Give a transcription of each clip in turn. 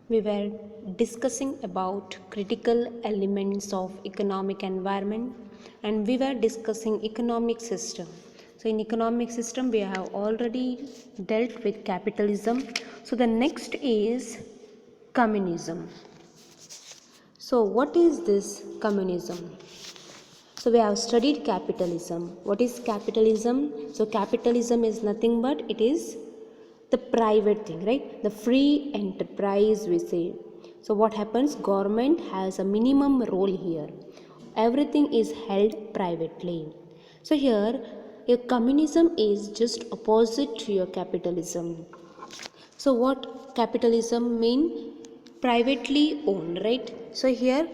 we were discussing about critical elements of economic environment, and we were discussing economic system. So in economic system we have already dealt with capitalism. So the next is communism. So what is this communism? So we have studied capitalism. What is capitalism? So capitalism is nothing but it is the private thing, right? The free enterprise we say. So what happens? Government has a minimum role here. Everything is held privately. So here your communism is just opposite to your capitalism. So what capitalism mean? Privately owned, right? So here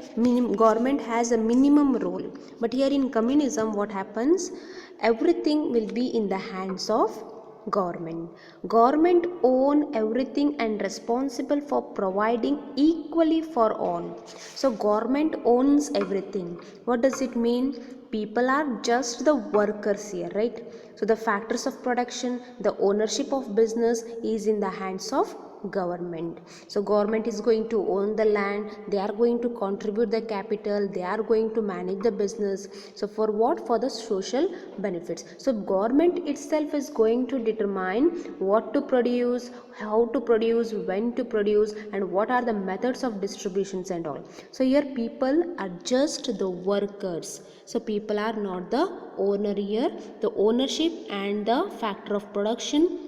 government has a minimum role, but here in communism what happens? Everything will be in the hands of government own everything and responsible for providing equally for all. So government owns everything. What does it mean? People are just the workers here, right? So the factors of production, the ownership of business is in the hands of government. So government is going to own the land, they are going to contribute the capital, they are going to manage the business. So for what? For the social benefits. So government itself is going to determine what to produce, how to produce, when to produce, and what are the methods of distributions and all. So here people are just the workers. So people are not the owner here. The ownership and the factor of production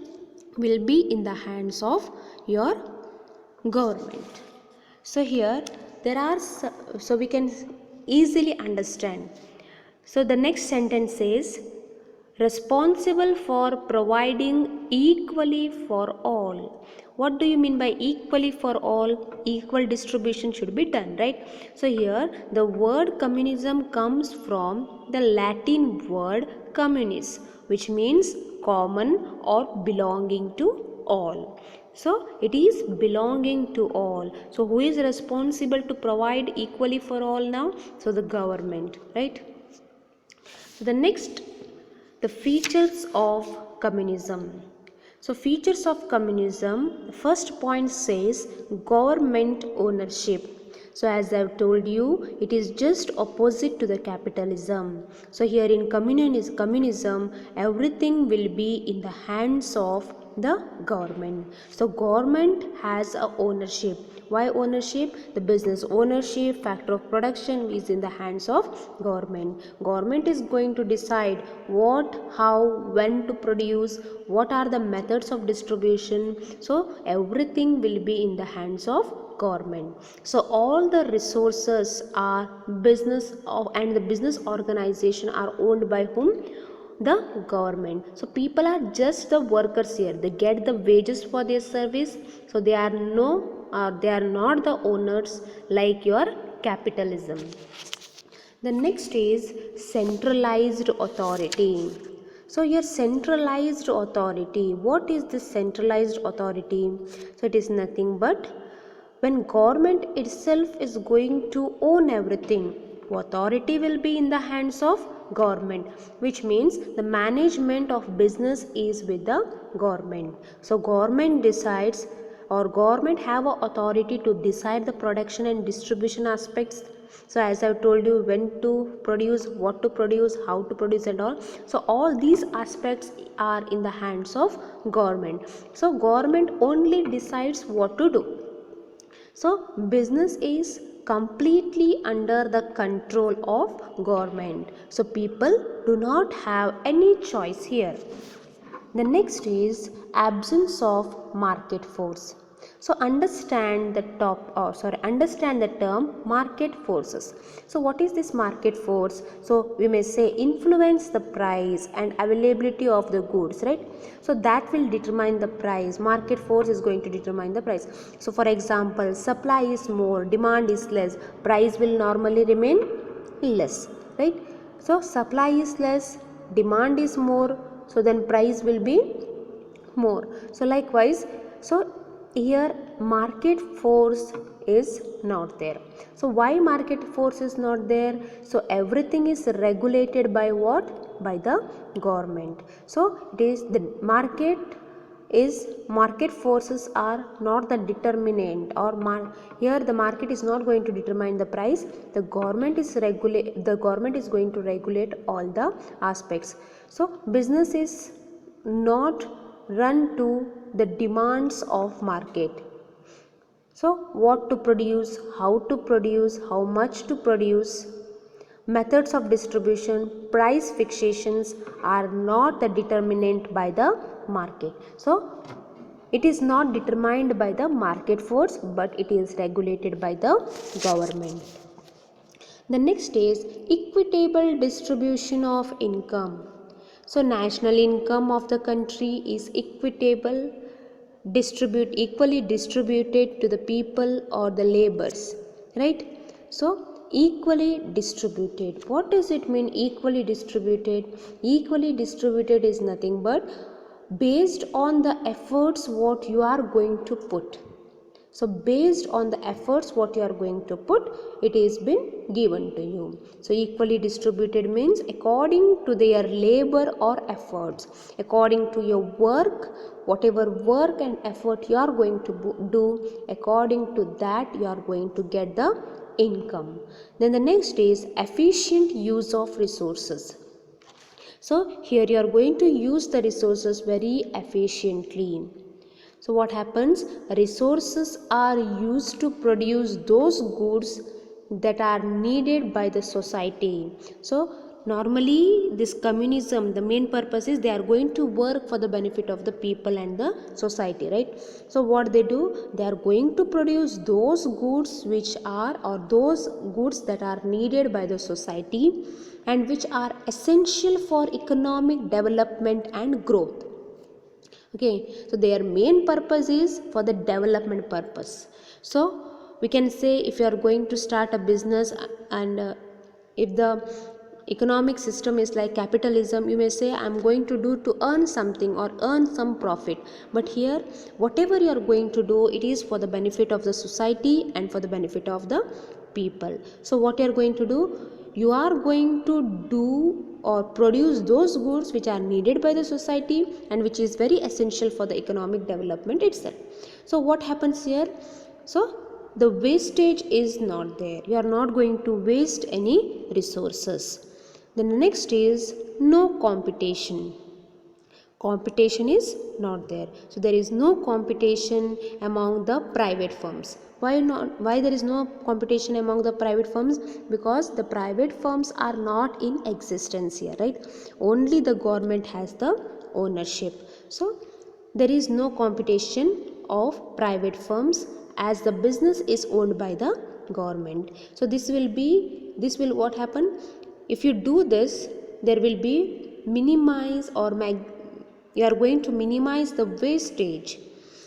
will be in the hands of your government. So here there are, so we can easily understand. So the next sentence says responsible for providing equally for all. What do you mean by equally for all? Equal distribution should be done, right? So here the word communism comes from the Latin word communis, which means common or belonging to all. So it is belonging to all. So who is responsible to provide equally for all now? So the government, right? The next, the features of communism. So features of communism, the first point says government ownership. So as I have told you, it is just opposite to the capitalism. So here in communism, everything will be in the hands of the government. So government has a ownership. Why ownership? The business ownership, factor of production is in the hands of government. Government is going to decide what, how, when to produce, what are the methods of distribution. So everything will be in the hands of government. So all the resources are business and the business organization are owned by whom? The government. So people are just the workers here. They get the wages for their service. So they are not the owners like your capitalism. The next is centralized authority. So your centralized authority. What is this centralized authority? So it is nothing but when government itself is going to own everything, authority will be in the hands of government, which means the management of business is with the government. So government decides, or government have a authority to decide the production and distribution aspects. So as I have told you, when to produce, what to produce, how to produce and all. So all these aspects are in the hands of government. So government only decides what to do. So business is completely under the control of government. So people do not have any choice here. The next is absence of market force. So understand the term market forces. So what is this market force? So we may say influence the price and availability of the goods, right? So that will determine the price. Market force is going to determine the price. So for example, supply is more, demand is less, price will normally remain less, right? So supply is less, demand is more, so then price will be more. So likewise, so here market force is not there. So why market force is not there? So everything is regulated by what? By the government. So it is the market is market forces are not the determinant, or here the market is not going to determine the price. The government is going to regulate all the aspects. So business is not run to the demands of market. So what to produce, how much to produce, methods of distribution, price fixations are not the determinant by the market. So it is not determined by the market force, but it is regulated by the government. The next is equitable distribution of income. So national income of the country is equitable, equally distributed to the people or the laborers, right? So equally distributed, what does it mean, equally distributed? Equally distributed is nothing but based on the efforts what you are going to put. So based on the efforts what you are going to put, it is been given to you. So equally distributed means according to their labor or efforts, according to your work, whatever work and effort you are going to do, according to that you are going to get the income. Then the next is efficient use of resources. So here you are going to use the resources very efficiently. So what happens? Resources are used to produce those goods that are needed by the society. So normally this communism, the main purpose is they are going to work for the benefit of the people and the society, right? So what they do? They are going to produce those goods those goods that are needed by the society and which are essential for economic development and growth. Okay, so their main purpose is for the development purpose. So we can say if you are going to start a business and if the economic system is like capitalism, you may say I am going to do to earn something or earn some profit. But here whatever you are going to do, it is for the benefit of the society and for the benefit of the people. So what you are going to do? You are going to do or produce those goods which are needed by the society and which is very essential for the economic development itself. So what happens here? So the wastage is not there. You are not going to waste any resources. Then the next is no competition. Competition is not there. So there is no competition among the private firms. Why not? Why there is no competition among the private firms? Because the private firms are not in existence here, right? Only the government has the ownership. So there is no competition of private firms as the business is owned by the government. So this will what happen? If you do this, there will be you are going to minimize the wastage.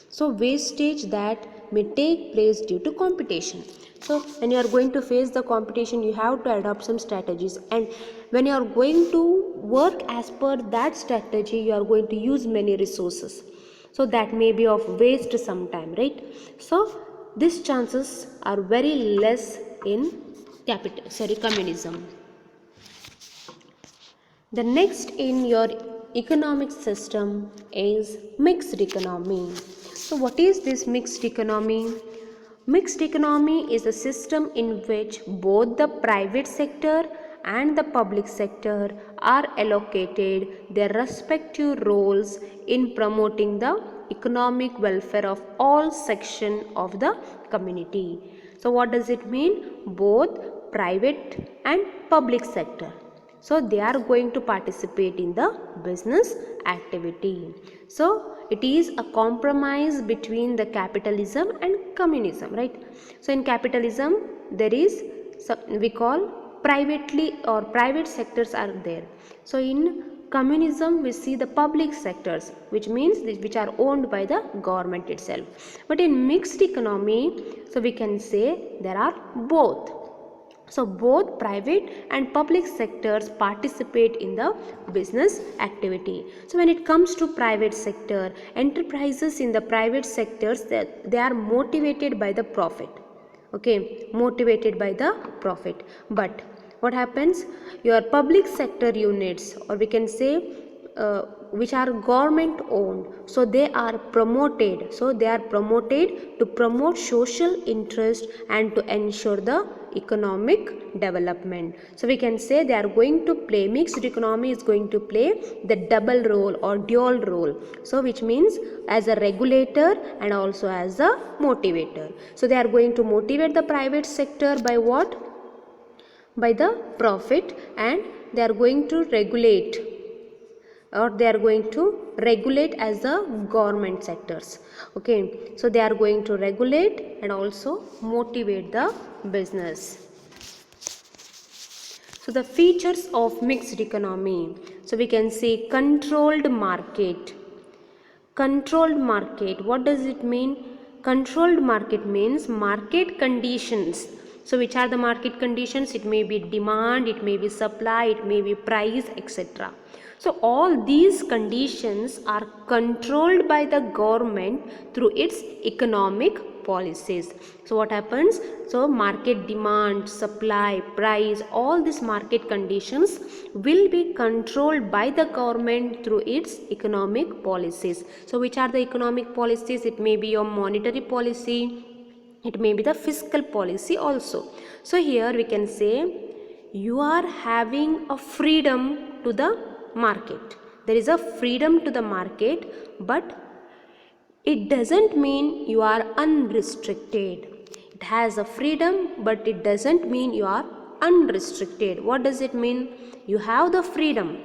So wastage that may take place due to competition. So when you are going to face the competition, you have to adopt some strategies, and when you are going to work as per that strategy, you are going to use many resources. So that may be of waste sometime, right? So these chances are very less in communism. The next in your economic system is mixed economy. So what is this mixed economy? Mixed economy is a system in which both the private sector and the public sector are allocated their respective roles in promoting the economic welfare of all sections of the community. So what does it mean? Both private and public sector. So they are going to participate in the business activity. So it is a compromise between the capitalism and communism, right? So in capitalism there is we call private sectors are there. So in communism we see the public sectors, which means which are owned by the government itself. But in mixed economy, so we can say there are both. So both private and public sectors participate in the business activity. So when it comes to private sector, enterprises in the private sectors, they are motivated by the profit. Okay, motivated by the profit. But what happens? Your public sector units, or we can say which are government owned, so they are promoted, to promote social interest and to ensure the economic development. So we can say they are going to play, mixed economy is going to play the double role or dual role, so which means as a regulator and also as a motivator. So they are going to motivate the private sector by what? By the profit, and they are going to regulate, or they are going to regulate as the government sectors. Okay, so they are going to regulate and also motivate the business. So the features of mixed economy, so we can say controlled market. Controlled market, what does it mean? Controlled market means market conditions. So which are the market conditions? It may be demand, it may be supply, it may be price, etc. So all these conditions are controlled by the government through its economic policies. So what happens? So market demand, supply, price, all these market conditions will be controlled by the government through its economic policies. So which are the economic policies? It may be your monetary policy, it may be the fiscal policy also. So here we can say you are having a freedom to the market. There is a freedom to the market, but it doesn't mean you are unrestricted. It has a freedom, but it doesn't mean you are unrestricted. What does it mean? You have the freedom.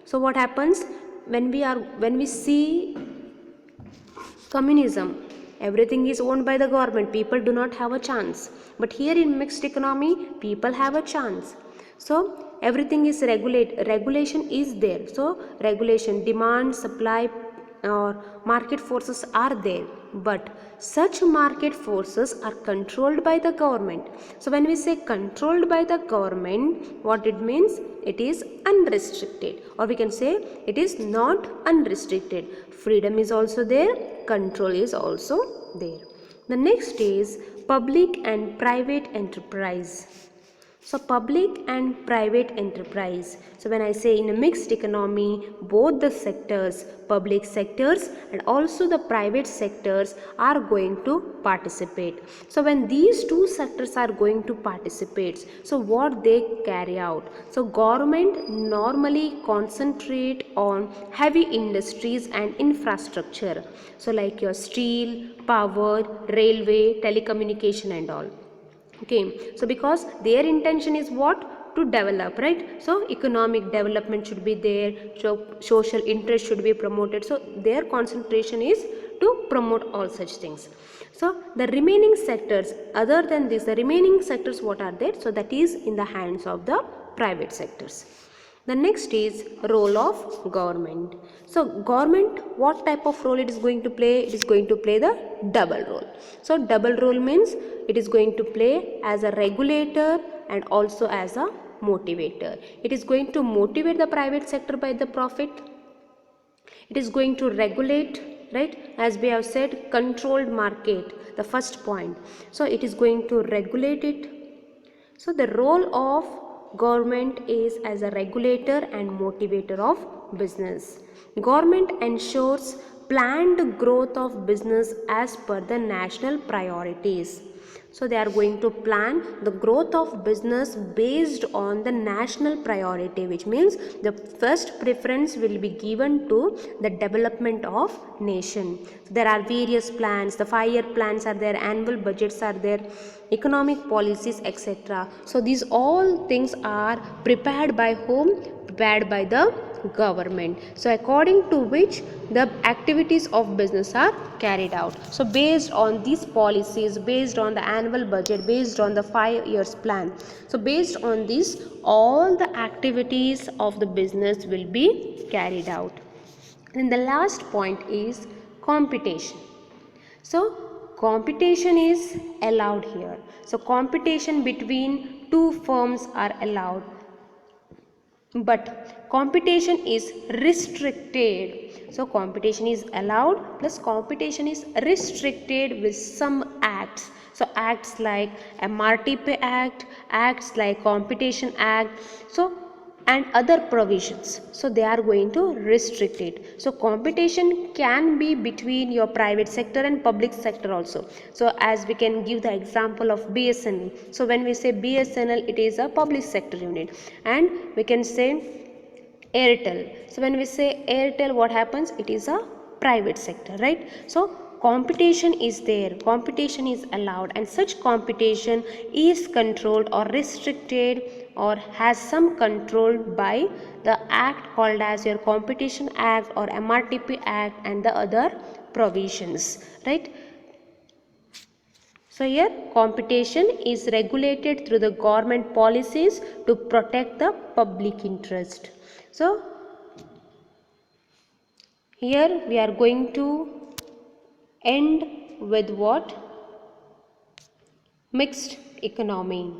So what happens when we see communism? Everything is owned by the government. People do not have a chance. But here in mixed economy, people have a chance. So everything is regulation is there. So regulation, demand, supply, or market forces are there, but such market forces are controlled by the government. So when we say controlled by the government, what it means? It is unrestricted, or we can say it is not unrestricted. Freedom is also there, control is also there. The next is public and private enterprise. So public and private enterprise. So when I say in a mixed economy, both the sectors, public sectors and also the private sectors are going to participate. So when these two sectors are going to participate, so what they carry out? So government normally concentrate on heavy industries and infrastructure. So like your steel, power, railway, telecommunication and all. Okay, so because their intention is what? To develop, right? So economic development should be there, so social interest should be promoted. So their concentration is to promote all such things. So the remaining sectors, other than this, the remaining sectors what are there? So that is in the hands of the private sectors. The next is role of government. So government, what type of role it is going to play? It is going to play the double role. So double role means it is going to play as a regulator and also as a motivator. It is going to motivate the private sector by the profit. It is going to regulate, right? As we have said, controlled market, the first point. So it is going to regulate it. So the role of government is as a regulator and motivator of business. Government ensures planned growth of business as per the national priorities. So they are going to plan the growth of business based on the national priority, which means the first preference will be given to the development of nation. So there are various plans, the 5-year plans are there, annual budgets are there, economic policies, etc. So these all things are prepared by whom? Prepared by the government. So according to which the activities of business are carried out. So based on these policies, based on the annual budget, based on the 5 years plan, so based on this, all the activities of the business will be carried out. And the last point is competition. So competition is allowed here. So competition between two firms are allowed, but competition is restricted. So competition is allowed plus competition is restricted with some acts. So acts like MRTP Act, acts like Competition Act. So and other provisions, so they are going to restrict it. So competition can be between your private sector and public sector also. So as we can give the example of BSNL, so when we say BSNL, it is a public sector unit, and we can say Airtel. So when we say Airtel, what happens? It is a private sector, right? So competition is there, competition is allowed, and such competition is controlled or restricted or has some control by the act called as your Competition Act or MRTP Act and the other provisions, right? So here competition is regulated through the government policies to protect the public interest. So here we are going to end with what? Mixed economy.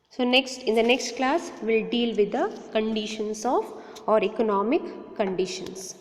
So next, in the next class, we'll deal with the conditions of or economic conditions.